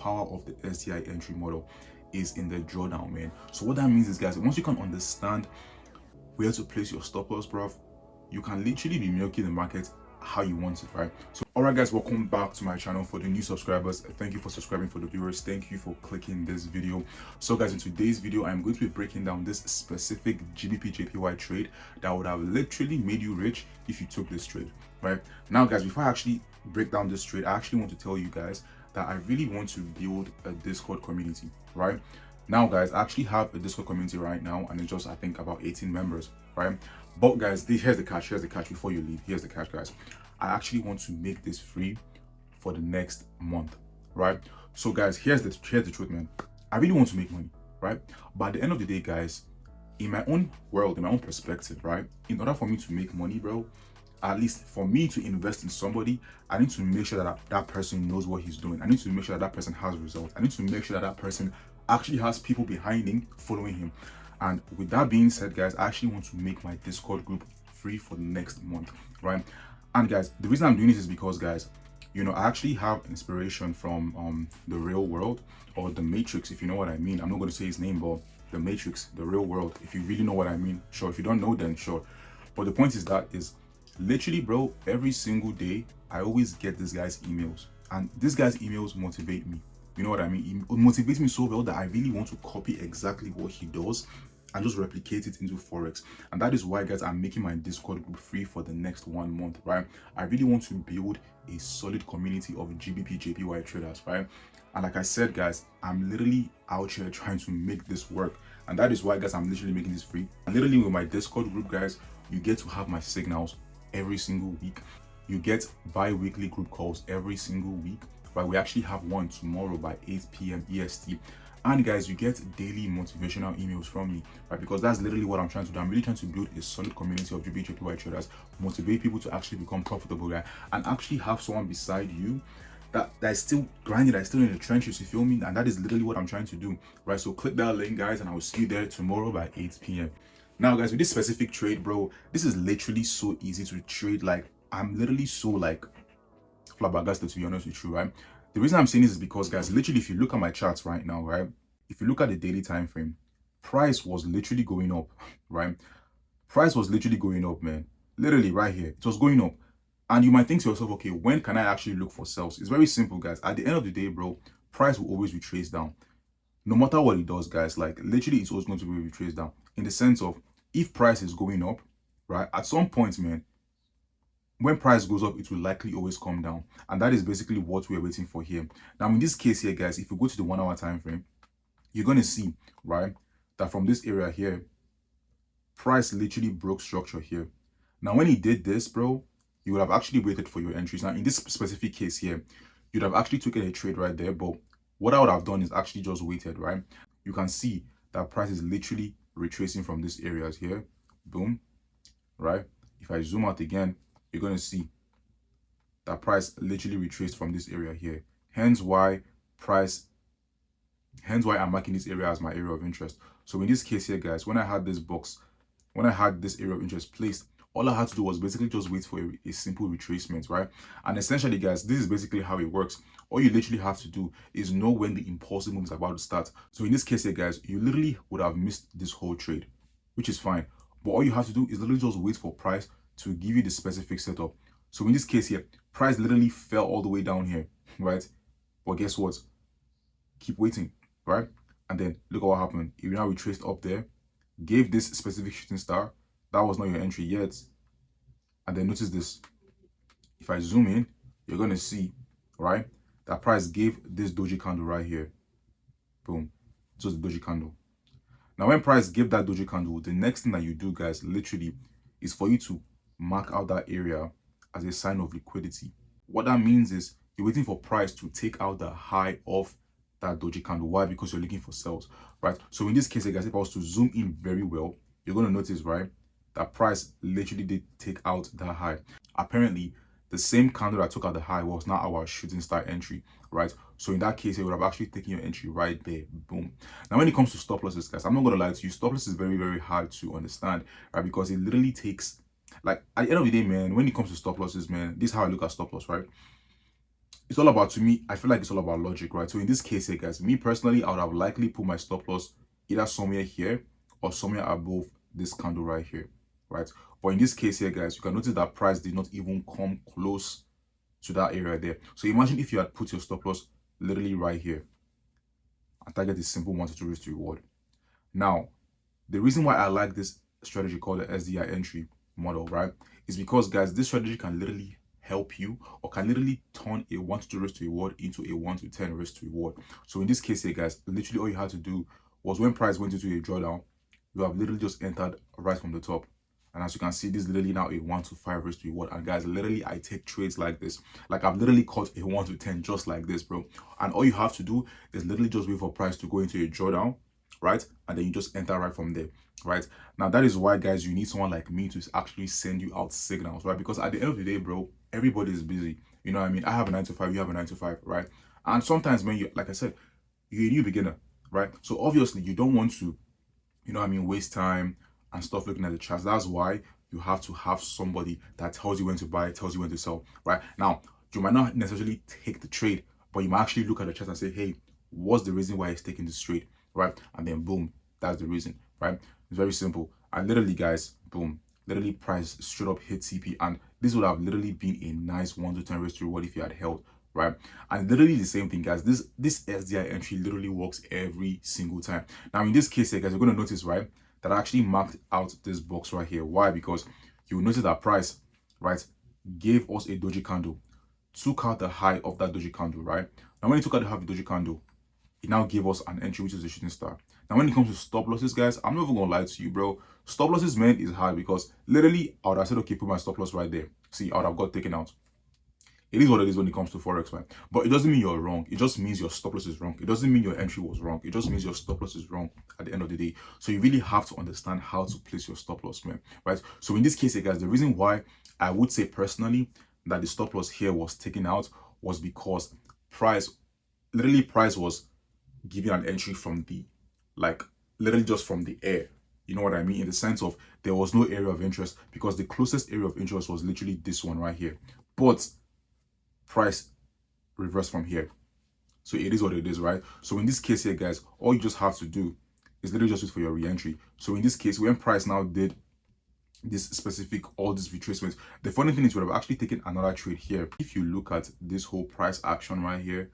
power of the STI entry model is in the drawdown, man. So what that means is, guys, once you can understand where to place your stop loss, bruv, you can literally be milking the market how you want it, right? So all right, guys, welcome back to my channel. For the new subscribers, thank you for subscribing. For the viewers, thank you for clicking this video. So guys, in today's video, I'm going to be breaking down this specific GBPJPY trade that would have literally made you rich if you took this trade, right? Now guys, before I actually break down this trade, I actually want to tell you guys that I really want to build a Discord community, right? Now guys, I actually have a Discord community right now, and it's just, I think, about 18 members, right? But guys, here's the catch before you leave. Here's the catch, guys. I actually want to make this free for the next month, right? So guys, here's the truth, man. I really want to make money, right? But at the end of the day, guys, in my own world, in my own perspective, right, in order for me to make money, bro, at least for me to invest in somebody, I need to make sure that that person knows what he's doing. I need to make sure that that person has results. I need to make sure that that person actually has people behind him following him. And with that being said, guys, I actually want to make my Discord group free for the next month, right? And guys, the reason I'm doing this is because, guys, you know, I actually have inspiration from the real world, or the Matrix, if you know what I mean. I'm not going to say his name, but the Matrix, the real world, if you really know what I mean, sure. If you don't know, then sure. But the point is that is literally, bro, every single day I always get this guy's emails, and this guy's emails motivate me. You know what I mean? It motivates me so well that I really want to copy exactly what he does and just replicate it into Forex. And that is why, guys, I'm making my Discord group free for the next 1 month, right? I really want to build a solid community of GBPJPY traders, right? And like I said, guys, I'm literally out here trying to make this work. And that is why, guys, I'm literally making this free. And literally with my Discord group, guys, you get to have my signals every single week. You get bi-weekly group calls every single week, but we actually have one tomorrow by 8 p.m. EST. And guys, you get daily motivational emails from me, right? Because that's literally what I'm trying to do. I'm really trying to build a solid community of GBPJPY traders, motivate people to actually become profitable, guys, and actually have someone beside you that is still grinding, that is still in the trenches, you feel me? And that is literally what I'm trying to do, right? So click that link, guys, and I will see you there tomorrow by 8 p.m. Now, guys, with this specific trade, bro, this is literally so easy to trade. Like, I'm literally so, like, flabbergasted, to be honest with you, right? The reason I'm saying this is because, guys, literally, if you look at my charts right now, right, if you look at the daily time frame, price was literally going up, right? Price was literally going up, man. Literally right here, it was going up. And you might think to yourself, okay, when can I actually look for sales? It's very simple, guys. At the end of the day, bro, price will always retrace down. No matter what it does, guys, like literally it's always going to be retraced down, in the sense of, if price is going up, right, at some point, man, when price goes up, it will likely always come down. And that is basically what we're waiting for here. Now, in this case here, guys, if you go to the 1 hour time frame, you're going to see, right, that from this area here, price literally broke structure here. Now, when he did this, bro, you would have actually waited for your entries. Now, in this specific case here, you'd have actually taken a trade right there. But what I would have done is actually just waited, right? You can see that price is literally retracing from these areas here. Boom, right? If I zoom out again, you're going to see that price literally retraced from this area here. Hence why I'm marking this area as my area of interest. So in this case here, guys, when I had this box, when I had this area of interest placed, all I had to do was basically just wait for a simple retracement, right? And essentially, guys, this is basically how it works. All you literally have to do is know when the impulsive move is about to start. So in this case here, guys, you literally would have missed this whole trade, which is fine. But all you have to do is literally just wait for price to give you the specific setup. So in this case here, price literally fell all the way down here, right? But guess what? Keep waiting, right? And then look at what happened. It now retraced up there, gave this specific shooting star. That was not your entry yet. And then notice this. If I zoom in, you're going to see, right, that price gave this doji candle right here. Boom. It was the doji candle. Now, when price gave that doji candle, the next thing that you do, guys, literally, is for you to mark out that area as a sign of liquidity. What that means is you're waiting for price to take out the high of that doji candle. Why? Because you're looking for sales, right? So in this case, guys, if I was to zoom in very well, you're going to notice, right, that price literally did take out that high. Apparently, the same candle that took out the high was not our shooting star entry, right? So in that case, it would have actually taken your entry right there. Boom. Now, when it comes to stop losses, guys, I'm not going to lie to you. Stop loss is very, very hard to understand, right? Because it literally takes, like, at the end of the day, man, when it comes to stop losses, man, this is how I look at stop loss, right? it's all about, to me, I feel like it's all about logic, right? So in this case here, guys, me personally, I would have likely put my stop loss either somewhere here or somewhere above this candle right here, right? But in this case here, guys, you can notice that price did not even come close to that area there. So imagine if you had put your stop loss literally right here and target is simple 1 to 2 risk to reward. Now, the reason why I like this strategy called the SDI entry model, right, is because, guys, this strategy can literally help you, or can literally turn a 1 to 2 risk to reward into a 1 to 10 risk to reward. So in this case here, guys, literally all you had to do was, when price went into a drawdown, you have literally just entered right from the top. And as you can see, this is literally now a 1 to 5 risk to reward. And guys, literally, I take trades like this. Like, I've literally caught a 1 to 10 just like this, bro. And all you have to do is literally just wait for price to go into a drawdown, right? And then you just enter right from there, right? Now, that is why, guys, you need someone like me to actually send you out signals, right? Because at the end of the day, bro, everybody is busy. You know what I mean? I have a 9 to 5, you have a 9 to 5, right? And sometimes when you, like I said, you're a new beginner, right? So obviously you don't want to, you know what I mean, waste time and stuff looking at the charts. That's why you have to have somebody that tells you when to buy, tells you when to sell, right? Now, you might not necessarily take the trade, but you might actually look at the chart and say, hey, what's the reason why it's taking this trade, right? And then boom, that's the reason, right? It's very simple. And literally, guys, boom, literally price straight up hit TP, and this would have literally been a nice 1 to 10 risk to reward if you had held, right? And literally the same thing, guys. This SDI entry literally works every single time. Now in this case here, guys, you're going to notice, right, that I actually marked out this box right here. Why? Because you will notice that price, right, gave us a doji candle, took out the high of that doji candle, right? Now when it took out the high of the doji candle, it now gave us an entry, which is a shooting star. Now when it comes to stop losses, guys, I'm not even gonna lie to you, bro. Stop losses, man, is hard, because literally I would have said, okay, put my stop loss right there. See, I would have got taken out. It is what it is when it comes to Forex, man. But it doesn't mean you're wrong. It just means your stop loss is wrong. It doesn't mean your entry was wrong. It just means your stop loss is wrong at the end of the day. So you really have to understand how to place your stop loss, man, right? So in this case, guys, the reason why I would say personally that the stop loss here was taken out was because price was giving an entry from the, like, literally just from the air. You know what I mean? In the sense of there was no area of interest, because the closest area of interest was literally this one right here. But price reversed from here. So it is what it is, right? So in this case here, guys, all you just have to do is literally just wait for your re-entry. So in this case, when price now did this specific, all these retracements, the funny thing is we have actually taken another trade here. If you look at this whole price action right here,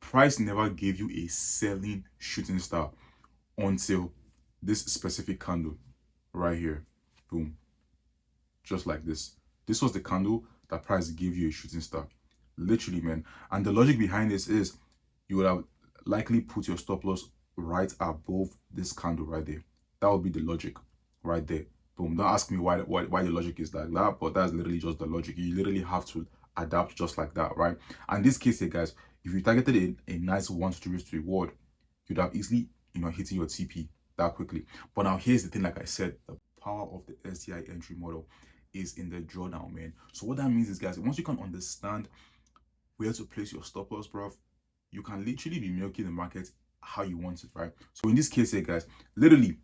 price never gave you a selling shooting star until this specific candle right here. Boom. Just like this. This was the candle that price gave you a shooting star. Literally, man. And the logic behind this is you would have likely put your stop loss right above this candle right there. That would be the logic right there. Boom. Don't ask me why the logic is like that, but that's literally just the logic. You literally have to adapt just like that, right? And this case here, guys, if you targeted a nice 1 to 2 risk to reward, you'd have easily, you know, hitting your TP that quickly. But now here's the thing, like I said, the power of the SDI entry model is in the drawdown, man. So what that means is, guys, once you can understand where to place your stop loss, bro, you can literally be milking the market how you want it, right? So in this case here, guys, literally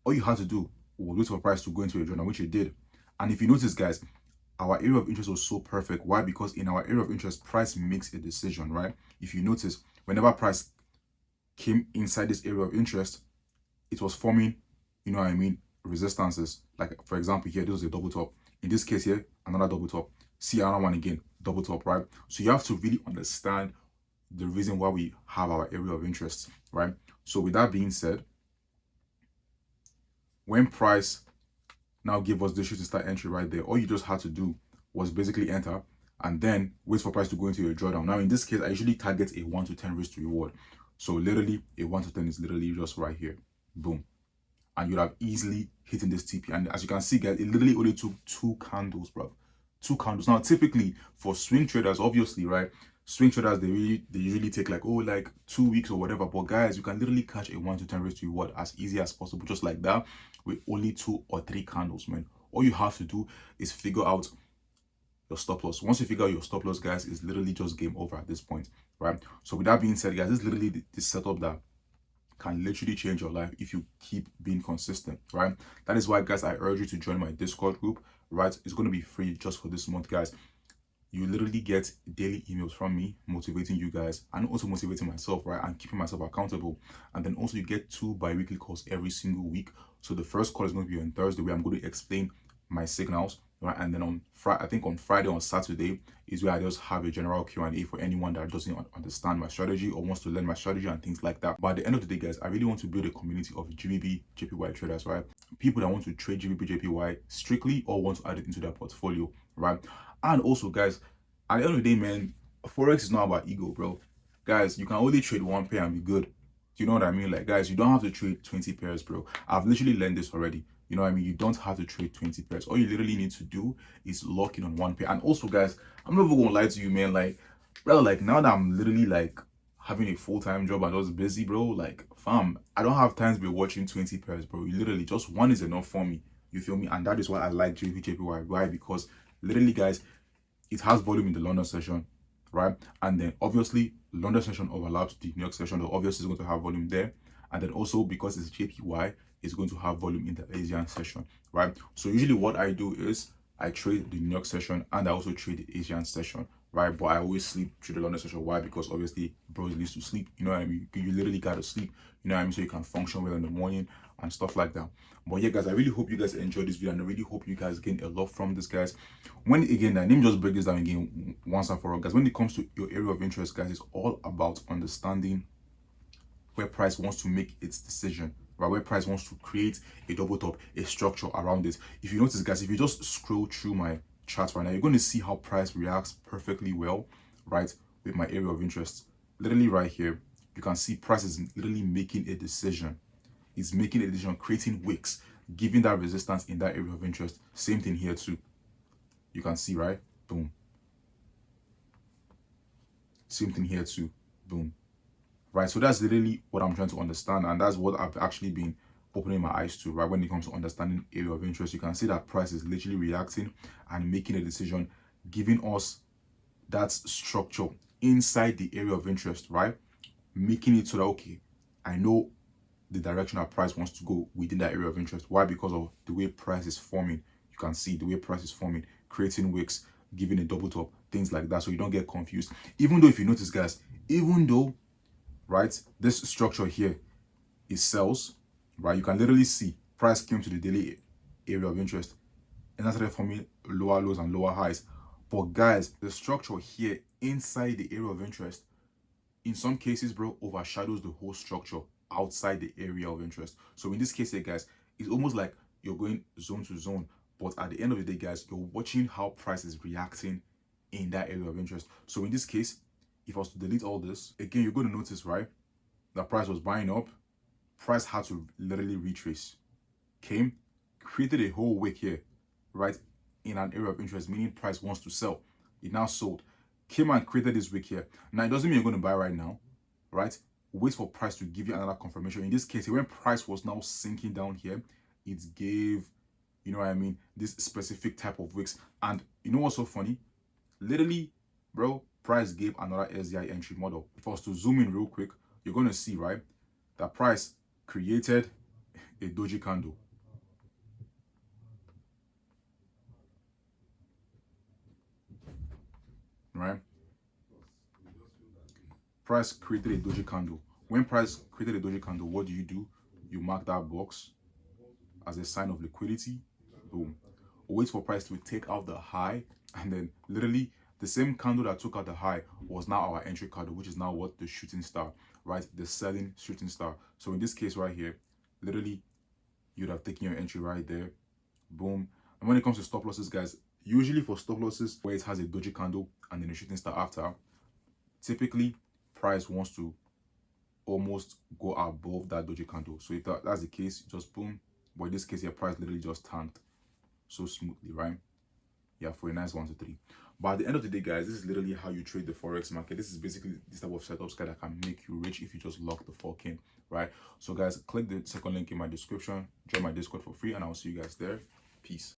all you had to do was wait for price to go into a drawdown, which it did. And if you notice, guys, our area of interest was so perfect. Why? Because in our area of interest, price makes a decision, right? If you notice, whenever price came inside this area of interest, it was forming, you know what I mean, resistances. Like, for example, here, this was a double top. In this case here, another double top. See another one again, double top, right? So you have to really understand the reason why we have our area of interest, right? So with that being said, when price now give us the shooting star entry right there, all you just had to do was basically enter and then wait for price to go into your drawdown. Now in this case, I usually target a 1 to 10 risk to reward. So literally a 1 to 10 is literally just right here. Boom. And you'd have easily hitting this TP. And as you can see, guys, it literally only took 2 candles, bro. 2 candles. Now typically for swing traders, obviously, right, swing traders, they usually take like 2 weeks or whatever. But guys, you can literally catch a 1 to 10 risk to reward as easy as possible, just like that, with only 2 or 3 candles, man. All you have to do is figure out your stop loss. Once you figure out your stop loss, guys, it's literally just game over at this point, right? So with that being said, guys, this is literally the setup that can literally change your life if you keep being consistent, right? That is why, guys, I urge you to join my Discord group, right? It's going to be free just for this month, guys. you literally get daily emails from me motivating you guys and also motivating myself, right? And keeping myself accountable. And then also you get 2 bi-weekly calls every single week. So the first call is going to be on Thursday, where I'm going to explain my signals, right? And then on Friday, I think on Friday, on Saturday is where I just have a general Q&A for anyone that doesn't understand my strategy or wants to learn my strategy and things like that. But at the end of the day, guys, I really want to build a community of GBPJPY traders, right? People that want to trade GBPJPY strictly or want to add it into their portfolio, right? And also, guys, at the end of the day, man, Forex is not about ego, bro. Guys, you can only trade 1 pair and be good. Do you know what I mean? Like, guys, you don't have to trade 20 pairs, bro. I've literally learned this already. You know what I mean? You don't have to trade 20 pairs. All you literally need to do is lock in on 1 pair. And also, guys, I'm not even gonna lie to you, man. Like, bro, like, now that I'm literally like having a full-time job and just busy, bro, like, fam, I don't have time to be watching 20 pairs, bro. You literally just 1 is enough for me. You feel me? And that is why I like GBPJPY. Why? Because literally, guys, it has volume in the London session, right? And then obviously London session overlaps the New York session, so obviously it's going to have volume there. And then also because it's JPY, it's going to have volume in the Asian session, right? So usually what I do is I trade the New York session and I also trade the Asian session, right? But I always sleep through the London session. Why? Because obviously bros needs to sleep, you know what I mean? You literally gotta sleep, you know what I mean? So you can function well in the morning and stuff like that. But yeah, guys, I really hope you guys enjoyed this video, and I really hope you guys gain a lot from this, guys. When again, let me just break this down again once and for all, guys. When it comes to your area of interest, guys, it's all about understanding where price wants to make its decision, right? Where price wants to create a double top, a structure around it. If you notice, guys, if you just scroll through my charts right now, you're going to see how price reacts perfectly well, right, with my area of interest. Literally right here, you can see price is literally making a decision. It's making a decision, creating wicks, giving that resistance in that area of interest. Same thing here too. You can see, right? Boom. Same thing here too. Boom. Right? So that's literally what I'm trying to understand, and that's what I've actually been opening my eyes to, right? When it comes to understanding area of interest, you can see that price is literally reacting and making a decision, giving us that structure inside the area of interest, right? Making it so that, okay, I know the direction our price wants to go within that area of interest. Why? Because of the way price is forming. You can see the way price is forming, creating wicks, giving a double top, things like that, so you don't get confused. Even though, if you notice, guys, even though, right, this structure here is sells, right, you can literally see price came to the daily area of interest and that's forming lower lows and lower highs. But guys, the structure here inside the area of interest, in some cases, bro, overshadows the whole structure outside the area of interest. So in this case here, guys, it's almost like you're going zone to zone, but at the end of the day, guys, you're watching how price is reacting in that area of interest. So in this case, if I was to delete all this, again, you're going to notice, right, that price was buying up, price had to literally retrace, came, created a whole wick here, right, in an area of interest, meaning price wants to sell. It now sold, came and created this wick here. Now, it doesn't mean you're going to buy right now, right? Wait for price to give you another confirmation. In this case, when price was now sinking down here, it gave, you know what I mean, this specific type of wicks. And you know what's so funny? Literally, bro, price gave another SDI entry model. If I was to zoom in real quick, you're going to see, right, that price created a doji candle. Right? Price created a doji candle. When price created a doji candle, what do? You mark that box as a sign of liquidity. Boom. Wait for price to take out the high, and then literally the same candle that took out the high was now our entry candle, which is now what? The shooting star, right? The selling shooting star. So in this case right here, literally you'd have taken your entry right there. Boom. And when it comes to stop losses, guys, usually for stop losses where it has a doji candle and then a shooting star after, typically price wants to almost go above that doji candle. So if that's the case, just boom. But in this case, your price literally just tanked so smoothly, right? Yeah, for a nice 1 to 3. But at the end of the day, guys, this is literally how you trade the forex market. This is basically this type of setups, guys, that can make you rich if you just lock the fork in, right? So guys, click the second link in my description, join my Discord for free, and I'll see you guys there. Peace.